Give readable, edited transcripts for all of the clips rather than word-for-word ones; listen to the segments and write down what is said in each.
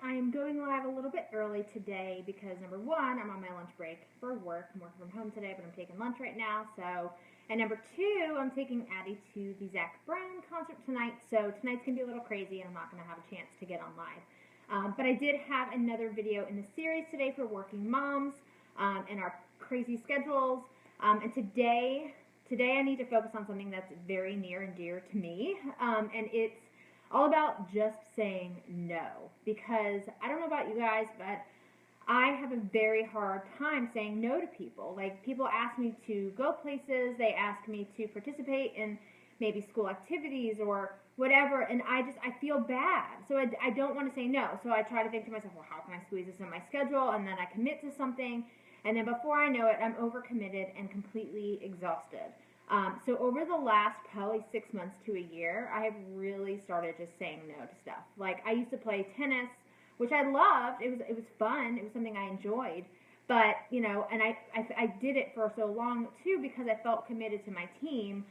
I am going live a little bit early today because number one, I'm on my lunch break for work. I'm working from home today, but I'm taking lunch right now. And number two, I'm taking Addie to the Zach Brown concert tonight. So tonight's gonna be a little crazy, and I'm not gonna have a chance to get on live. But I did have another video in the series today for working moms and our crazy schedules. And today I need to focus on something that's very near and dear to me, and it's all about just saying no. Because I don't know about you guys, but I have a very hard time saying no to people. Like, people ask me to go places, they ask me to participate in maybe school activities or whatever, and I feel bad. So I don't want to say no. So I try to think to myself, well, how can I squeeze this in my schedule? And then I commit to something, and then before I know it, I'm overcommitted and completely exhausted. So over the last probably 6 months to a year, I have really started just saying no to stuff. Like, I used to play tennis, which I loved. It was fun. It was something I enjoyed. But, you know, and I did it for so long, too, because I felt committed to my team,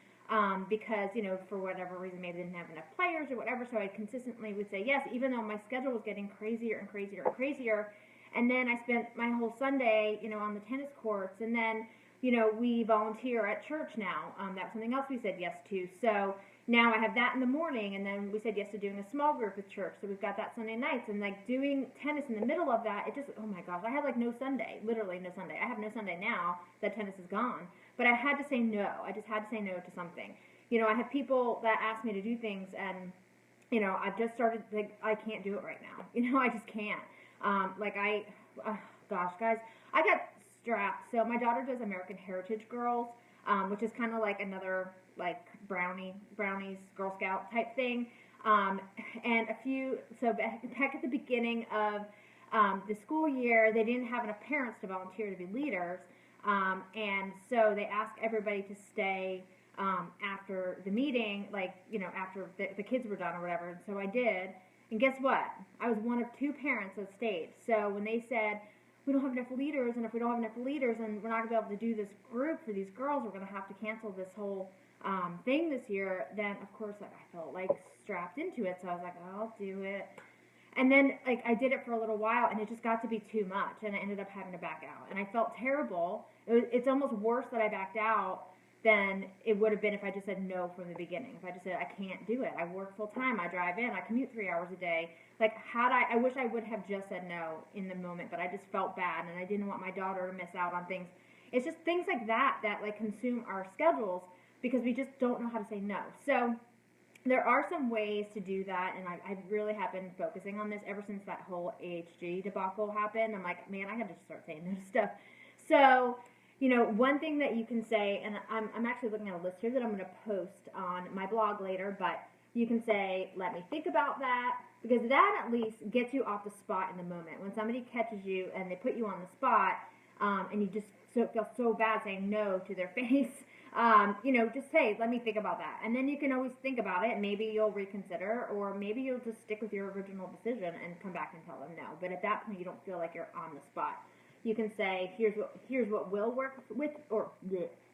because, you know, for whatever reason, maybe they didn't have enough players or whatever, so I consistently would say yes, even though my schedule was getting crazier and crazier and crazier. And then I spent my whole Sunday, you know, on the tennis courts, and then, you know, we volunteer at church now. That's something else we said yes to. So now I have that in the morning, and then we said yes to doing a small group with church. So we've got that Sunday nights, and like doing tennis in the middle of that, it just, oh my gosh, I had like no Sunday, literally no Sunday. I have no Sunday now that tennis is gone, but I had to say no. I just had to say no to something. You know, I have people that ask me to do things, and, you know, I've just started, like, I can't do it right now. You know, I just can't. Gosh, guys, I got strapped. So my daughter does American Heritage Girls, which is kind of like another like brownies Girl Scout type thing. Back at the beginning of the school year, they didn't have enough parents to volunteer to be leaders, and so they asked everybody to stay after the meeting, like, you know, after the kids were done or whatever. And so I did. And guess what? I was one of two parents that stayed. So when they said, we don't have enough leaders, and if we don't have enough leaders and we're not going to be able to do this group for these girls, we're going to have to cancel this whole thing this year, then of course, like, I felt like strapped into it. So I was like, I'll do it. And then, like, I did it for a little while, and it just got to be too much, and I ended up having to back out. And I felt terrible. It's almost worse that I backed out than it would have been if I just said no from the beginning. If I just said, I can't do it. I work full time. I drive in. I commute 3 hours a day. Like, I wish I would have just said no in the moment, but I just felt bad, and I didn't want my daughter to miss out on things. It's just things like that like consume our schedules because we just don't know how to say no. So there are some ways to do that, and I really have been focusing on this ever since that whole AHG debacle happened. I'm like, man, I got to just start saying no to stuff. So, you know, one thing that you can say, and I'm actually looking at a list here that I'm going to post on my blog later, but you can say, let me think about that, because that at least gets you off the spot in the moment. When somebody catches you and they put you on the spot, and you just feel so bad saying no to their face, you know, just say, let me think about that. And then you can always think about it. Maybe you'll reconsider, or maybe you'll just stick with your original decision and come back and tell them no. But at that point, you don't feel like you're on the spot. You can say, here's what will work with, or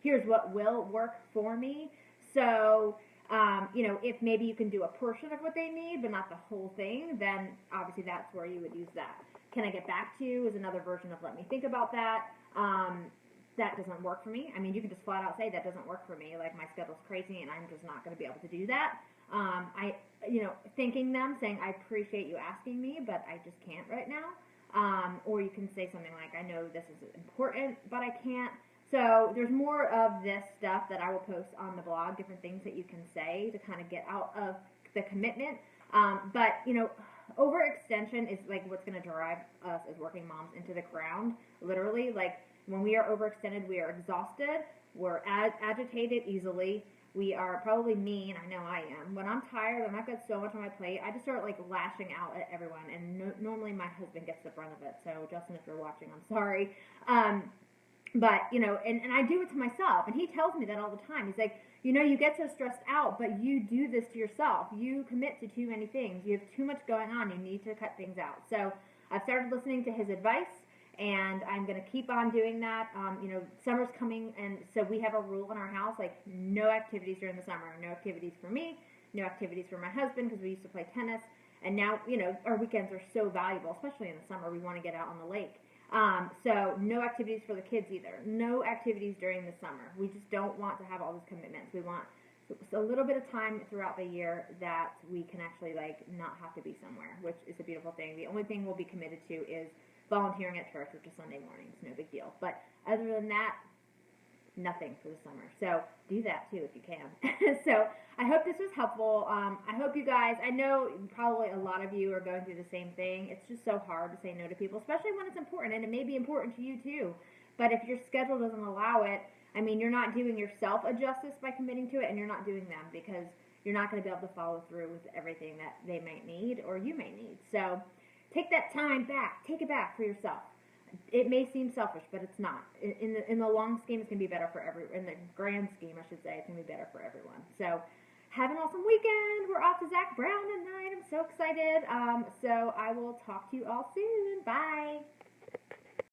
here's what will work for me. So, you know, if maybe you can do a portion of what they need, but not the whole thing, then obviously that's where you would use that. Can I get back to you is another version of let me think about that. That doesn't work for me. I mean, you can just flat out say that doesn't work for me. Like, my schedule's crazy and I'm just not going to be able to do that. You know, thanking them, saying, I appreciate you asking me, but I just can't right now. Or you can say something like, I know this is important, but I can't. So there's more of this stuff that I will post on the blog, different things that you can say to kind of get out of the commitment. But, you know, overextension is like what's going to drive us as working moms into the ground, literally. Like, when we are overextended, we are exhausted, we're agitated easily, we are probably mean. I know I am. When I'm tired and I've got so much on my plate, I just start like lashing out at everyone, and normally my husband gets the brunt of it. So Justin, if you're watching, I'm sorry. But, you know, and I do it to myself, and he tells me that all the time. He's like, you know, you get so stressed out, but you do this to yourself. You commit to too many things. You have too much going on. You need to cut things out. So I've started listening to his advice, and I'm going to keep on doing that. You know, summer's coming, and so we have a rule in our house, like, no activities during the summer. No activities for me, no activities for my husband, because we used to play tennis. And now, our weekends are so valuable, especially in the summer. We want to get out on the lake. So no activities for the kids either. No activities during the summer. We just don't want to have all these commitments. We want a little bit of time throughout the year that we can actually not have to be somewhere, which is a beautiful thing. The only thing we'll be committed to is volunteering at church, which is Sunday mornings. No big deal. But other than that, nothing for the summer. So do that too if you can. So I hope this was helpful. I hope you guys, I know probably a lot of you are going through the same thing. It's just so hard to say no to people, especially when it's important, and it may be important to you too. But if your schedule doesn't allow it, I mean, you're not doing yourself a justice by committing to it, and you're not doing them, because you're not going to be able to follow through with everything that they might need or you may need. So take that time back. Take it back for yourself. It may seem selfish, but it's not. In the long scheme, it's going to be better for everyone. In the grand scheme, I should say, it's going to be better for everyone. So have an awesome weekend. We're off to Zach Brown tonight. I'm so excited. So I will talk to you all soon. Bye.